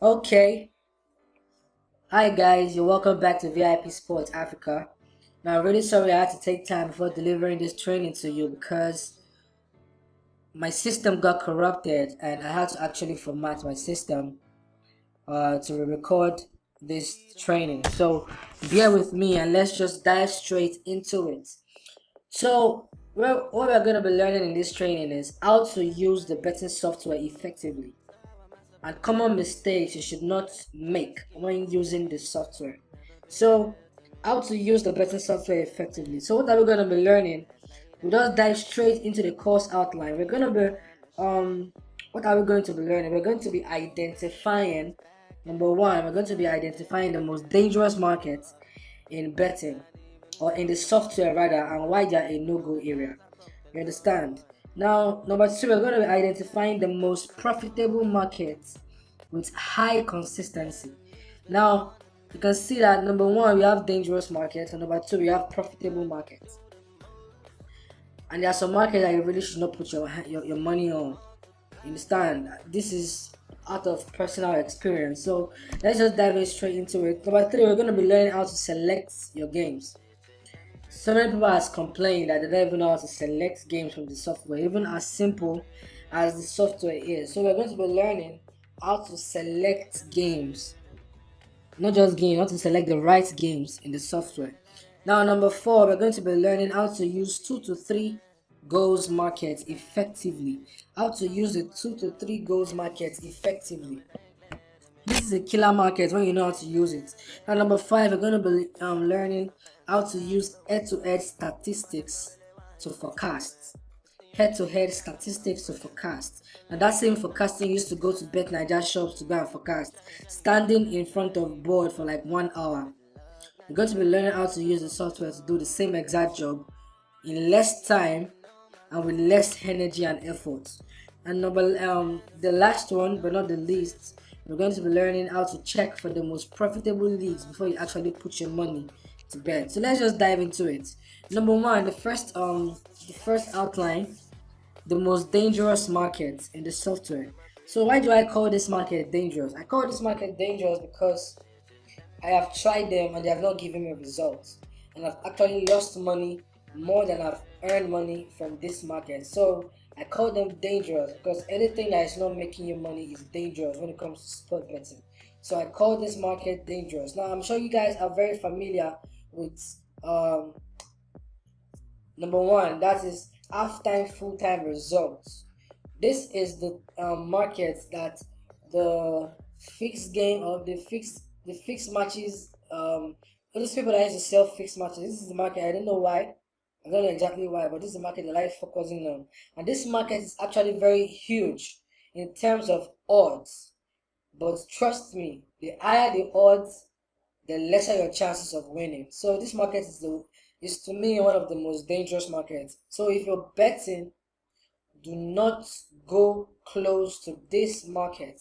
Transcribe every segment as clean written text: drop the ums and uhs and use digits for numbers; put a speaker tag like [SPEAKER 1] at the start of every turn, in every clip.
[SPEAKER 1] Okay. Hi guys, you're welcome back to VIP Sports Africa. Now I'm really sorry I had to take time before delivering this training to you because my system got corrupted and I had to actually format my system to record this training. So bear with me and let's just dive straight into it. So what we're going to be learning in this training is how to use the betting software effectively and common mistakes you should not make when using the software. So, how to use the betting software effectively. So, what are we going to be learning? We'll just dive straight into the course outline. We're going to be, what are we going to be learning? We're going to be identifying, number one, we're going to be identifying the most dangerous markets in betting or in the software rather, and why they're a no-go area. You understand? Now, number two, we're going to be identifying the most profitable markets with high consistency. Now, you can see that number one, we have dangerous markets, and number two, we have profitable markets. And there are some markets that you really should not put your money on. You understand? This is out of personal experience. So let's just dive in straight into it. Number three, we're going to be learning how to select your games. So many people has complained that they don't even know how to select games from the software, even as simple as the software is. So we're going to be learning how to select games, not just games, how to select the right games in the software. Now, number four, we're going to be learning how to use 2 to 3 goals market effectively. How to use the 2 to 3 goals market effectively. This is a killer market when you know how to use it. And number five, we're going to be learning how to use head-to-head statistics to forecast. Head-to-head statistics to forecast. And that same forecasting used to go to Bet Niger shops to go and forecast, standing in front of board for like 1 hour. You're going to be learning how to use the software to do the same exact job in less time and with less energy and effort. And the last one, but not the least, we're going to be learning how to check for the most profitable leagues before you actually put your money to bet. So let's just dive into it. Number one, the first outline, the most dangerous market in the software. So why do I call this market dangerous? I call this market dangerous because I have tried them and they have not given me results. And I've actually lost money more than I've earned money from this market. So I call them dangerous because anything that is not making you money is dangerous when it comes to sport betting. So I call this market dangerous. Now I'm sure you guys are very familiar with number one, that is half-time, full-time results. This is the market that the fixed game or the fixed matches. For those people that used to sell fixed matches, this is the market. I don't know why. I don't know exactly why, but this is the market that I like focusing on. And this market is actually very huge in terms of odds. But trust me, the higher the odds, the lesser your chances of winning. So this market is to me one of the most dangerous markets. So if you're betting, do not go close to this market.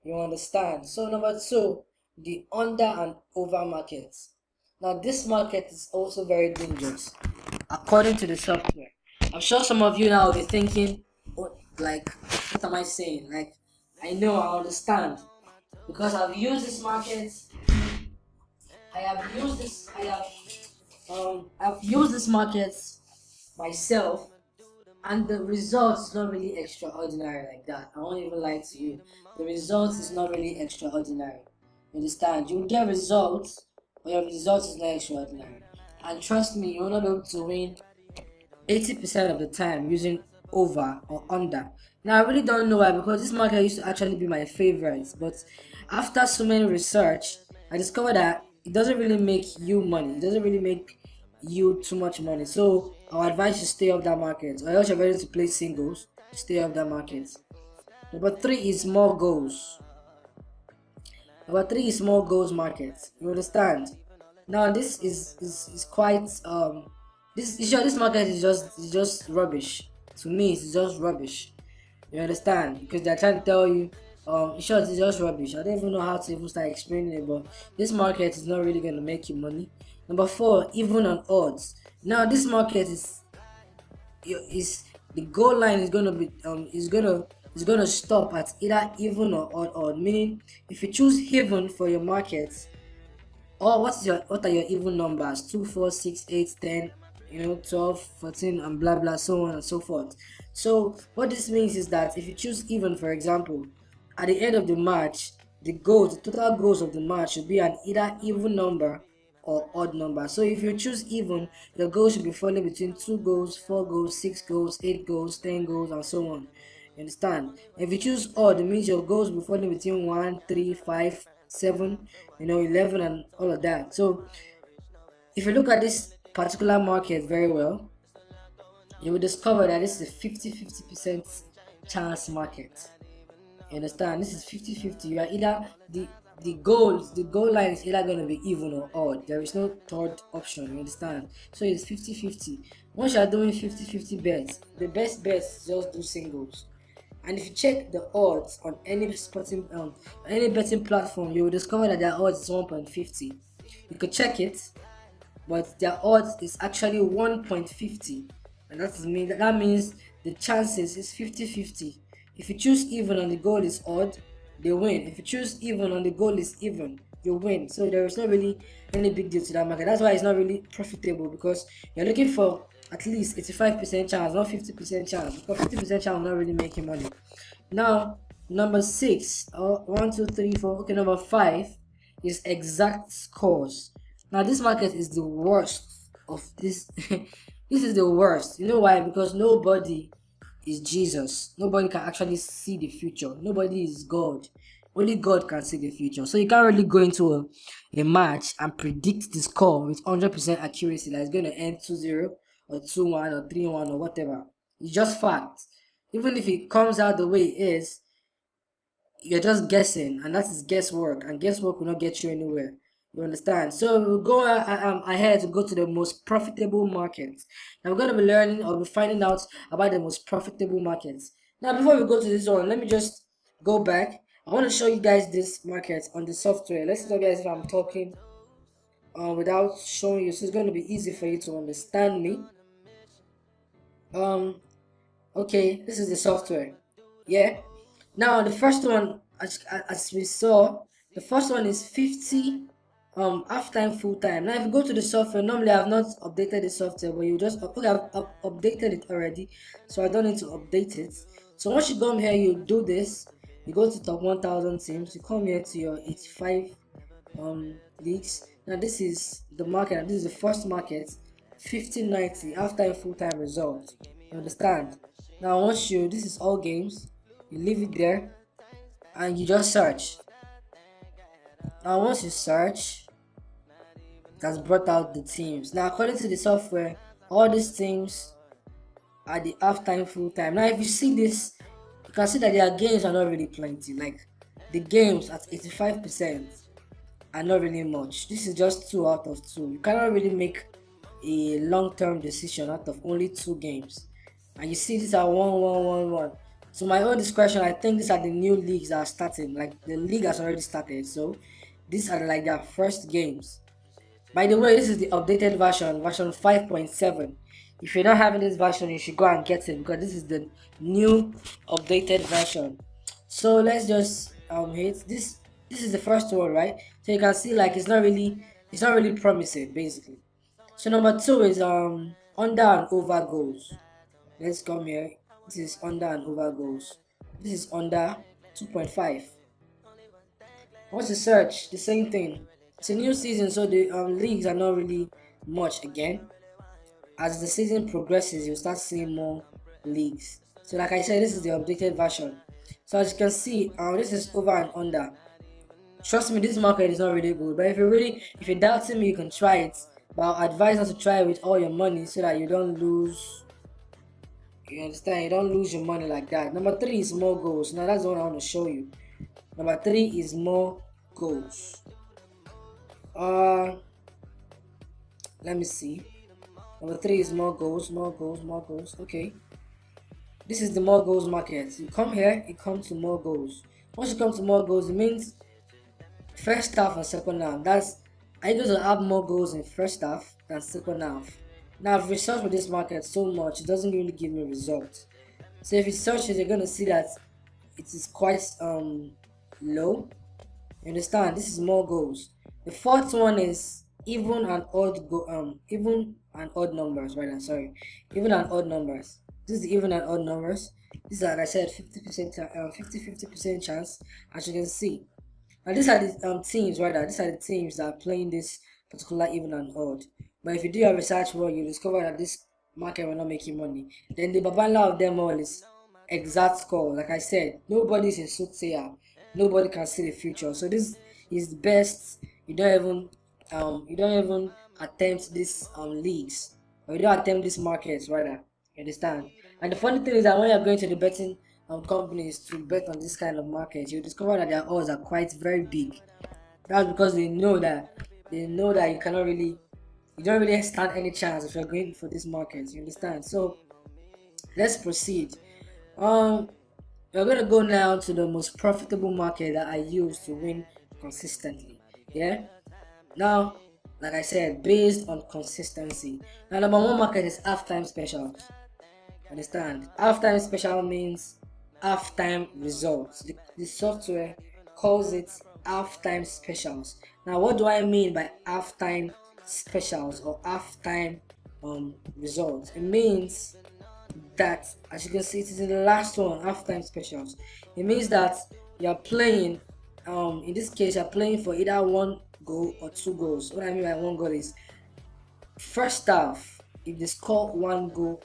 [SPEAKER 1] You understand? So number two, the under and over market. Now this market is also very dangerous according to the software. I'm sure some of you now will be thinking, like, what am I saying? Like, I know, I understand because I've used this market myself, and the result is not really extraordinary like that. I won't even lie to you. The result is not really extraordinary. You understand? You will get results, but your result is not extraordinary. And trust me, you will not be able to win 80% of the time using over or under. Now, I really don't know why because this market used to actually be my favorite, but after so many research, I discovered that it doesn't really make you money. It doesn't really make you too much money. So, our advice is stay off that market. Or else you're ready to play singles, stay off that market. Number three is more goals. Number three is more goals market. You understand? Now this is quite this market is just rubbish. To me, it's just rubbish. You understand? Because they're trying to tell you, in short, it's just rubbish. I don't even know how to even start explaining it, but this market is not really gonna make you money. Number four, even on odds. Now this market is the goal line is gonna is going to stop at either even or odd. Meaning, if you choose even for your market, or what are your even numbers? 2, 4, 6, 8, 10, 12, 14, and blah blah, so on and so forth. So what this means is that if you choose even, for example, at the end of the match, the total goals of the match should be an either even number or odd number. So if you choose even, the goals should be falling between 2 goals, 4 goals, 6 goals, 8 goals, 10 goals, and so on. You understand? If you choose odd, it means your goals will be falling between 1, 3, 5, 7, 11, and all of that. So if you look at this particular market very well, you will discover that this is a 50% chance market. You understand? This is 50-50. You are either the goal line is either going to be even or odd. There is no third option. You understand? So it's 50-50. Once you are doing 50-50 bets, the best bets just do singles. And if you check the odds on any betting platform, you will discover that their odds is 1.50. You could check it, but their odds is actually 1.50, and that means the chances is 50-50. If you choose even and the goal is odd, they win. If you choose even and the goal is even, you win. So there is not really any big deal to that market. That's why it's not really profitable, because you're looking for at least 85% chance, not 50% chance, because 50% chance will not really make you money. Now, number 6, or 1, 2, 3, 4, okay, number 5 is exact scores. Now, this market is the worst of this. This is the worst. You know why? Because nobody is Jesus. Nobody can actually see the future. Nobody is God. Only God can see the future. So you can't really go into a match and predict the score with 100% accuracy that it's going to end 2-0 or 2-1 or 3-1 or whatever. It's just fact. Even if it comes out the way it is, you're just guessing, and that is guesswork, and guesswork will not get you anywhere. You understand? So we'll go ahead to go to the most profitable markets. Now we're going to be learning or be finding out about the most profitable markets. Now before we go to this one, let me just go back. I want to show you guys this market on the software. Let's see, guys, if I'm talking without showing you, so it's going to be easy for you to understand me. Okay, this is the software. Yeah. Now the first one, as we saw, the first one is 50 half time, full time. Now if you go to the software, normally I've not updated the software, but you just okay, I've updated it already, so I don't need to update it. So once you come here, you do this, you go to top 1000 teams, you come here to your 85 leagues. Now this is the market, and this is the first market, 50-90 half time, full time result. You understand? Now once this is all games, you leave it there and you just search. Now once you search, it has brought out the teams. Now according to the software, all these teams are the halftime, full time. Now if you see this, you can see that their games are not really plenty. Like the games at 85% are not really much. This is just 2 out of 2. You cannot really make a long-term decision out of only 2 games. And you see these are 1-1-1-1. To my own discretion, I think these are the new leagues that are starting. Like the league has already started, so these are like their first games. By the way, this is the updated version 5.7. If you're not having this version, you should go and get it, because this is the new updated version. So let's just hit this. This is the first one, right? So you can see like it's not really promising, basically. So number 2 is under and over goals. Let's come here. This is under and over goals. This is under 2.5. Once you search, the same thing. It's a new season, so the leagues are not really much again. As the season progresses, you'll start seeing more leagues. So like I said, this is the updated version. So as you can see, this is over and under. Trust me, this market is not really good. But if you're doubting me, you can try it. But I'll advise not to try it with all your money, so that you don't lose. You understand? You don't lose your money like that. Number 3 is more goals. Now that's the one I want to show you. Number 3 is more goals. Let me see. Number 3 is more goals. Okay. This is the more goals market. You come here, you come to more goals. Once you come to more goals, it means first half and second half. Are you going to have more goals in first half than second half? Now I've researched for this market so much, it doesn't really give me results. So if you search it, you're going to see that it is quite low. You understand? This is more goals. The fourth one is even and odd numbers, rather, sorry. Even and odd numbers. This is even and odd numbers. This is, like I said, 50% 50% chance, as you can see. Now these are the teams, rather. These are the teams that are playing this particular even and odd. But if you do your research well, you discover that this market will not make you money. Then the babala of them all is exact score. Like I said, nobody's a soothsayer. Nobody can see the future. So this is the best. You don't even attempt these leagues, or you don't attempt these markets, rather. You understand? And the funny thing is that when you're going to the betting companies to bet on this kind of market, you discover that their odds are quite very big. That's because they know that you don't really stand any chance if you're going for this market. You understand? So let's proceed. Um, we're gonna go now to the most profitable market that I use to win consistently. Yeah. Now, like I said, based on consistency. Now, number one market is halftime special. Understand? Halftime special means halftime results. The software calls it halftime specials. Now, what do I mean by halftime specials or halftime results? It means that, as you can see, it is in the last one, halftime specials. It means that you're playing, in this case, you're playing for either one goal or two goals. What I mean by one goal is, first half, if they score one goal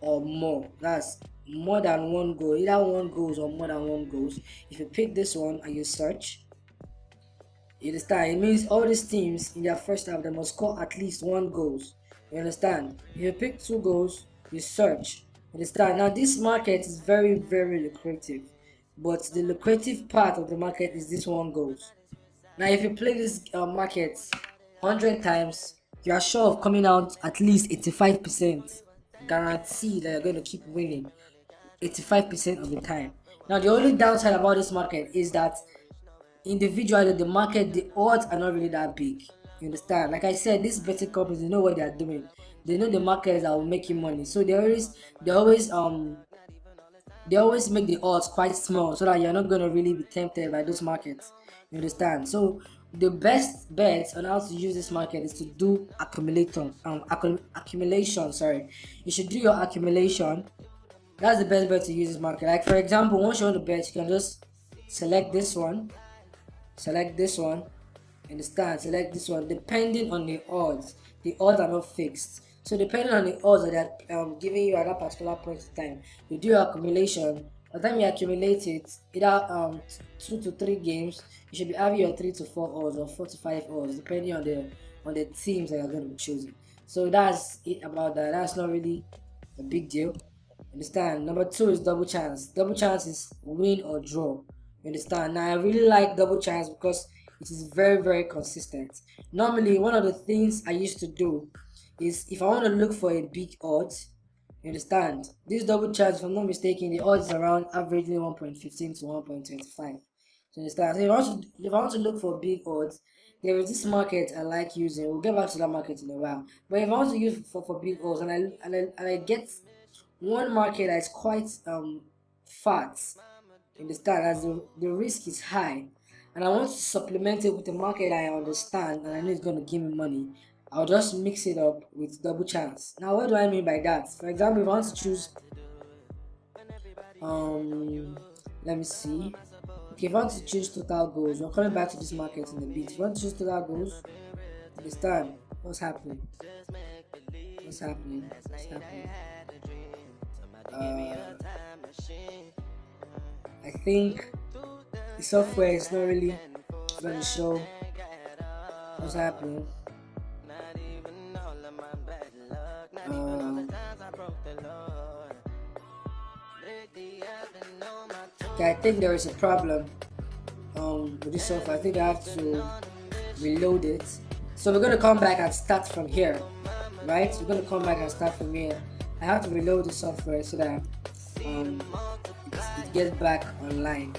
[SPEAKER 1] or more, that's more than one goal, either one goals or more than one goals. If you pick this one and you search, you understand? It means all these teams in their first half they must score at least one goals. You understand? If you pick two goals, you search. You understand? Now this market is very very lucrative, but the lucrative part of the market is this one goals. Now if you play this market 100 times, you are sure of coming out at least 85%. Guarantee that you're going to keep winning 85% of the time. Now the only downside about this market is that individually the market, the odds are not really that big. You understand? Like I said, these betting companies, they know what they are doing. They know the markets that will make you money, so they always make the odds quite small so that you're not going to really be tempted by those markets. You understand? So the best bet on how to use this market is to do accumulation. Sorry, you should do your accumulation. That's the best bet to use this market. Like for example, once you want to bet, you can just select this one, select this one, understand, select this one. Depending on the odds are not fixed, so depending on the odds that they're giving you at that particular point in time, you do your accumulation. By the time you accumulate it, either 2 to 3 games, you should be having your 3 to 4 odds or 4 to 5 odds, depending on the teams that you're going to be choosing. So that's it about that. That's not really a big deal. Understand? Number two is double chance. Double chance is win or draw. You understand? Now I really like double chance because it is very very consistent. Normally, one of the things I used to do is, if I want to look for a big odds, you understand? This double chance, if I'm not mistaken, the odds is around averaging 1.15 to 1.25. So you understand? So if I want to look for big odds, there is this market I like using. We'll get back to that market in a while. But if I want to use for big odds, and I get one market that is quite fat, understand, as the risk is high, and I want to supplement it with a market I understand and I know it's going to give me money, I'll just mix it up with double chance. Now what do I mean by that? For example, if I want to choose let me see. Okay, if I want to choose total goals, we're coming back to this market in a bit. If you want to choose total goals, understand what's happening. What's happening? What's happening? Uh, I think the software is not really going to show what's happening. Okay, I think there is a problem with this software. I think I have to reload it. So we're gonna come back and start from here, right? We're gonna come back and start from here. I have to reload the software so that it gets back online.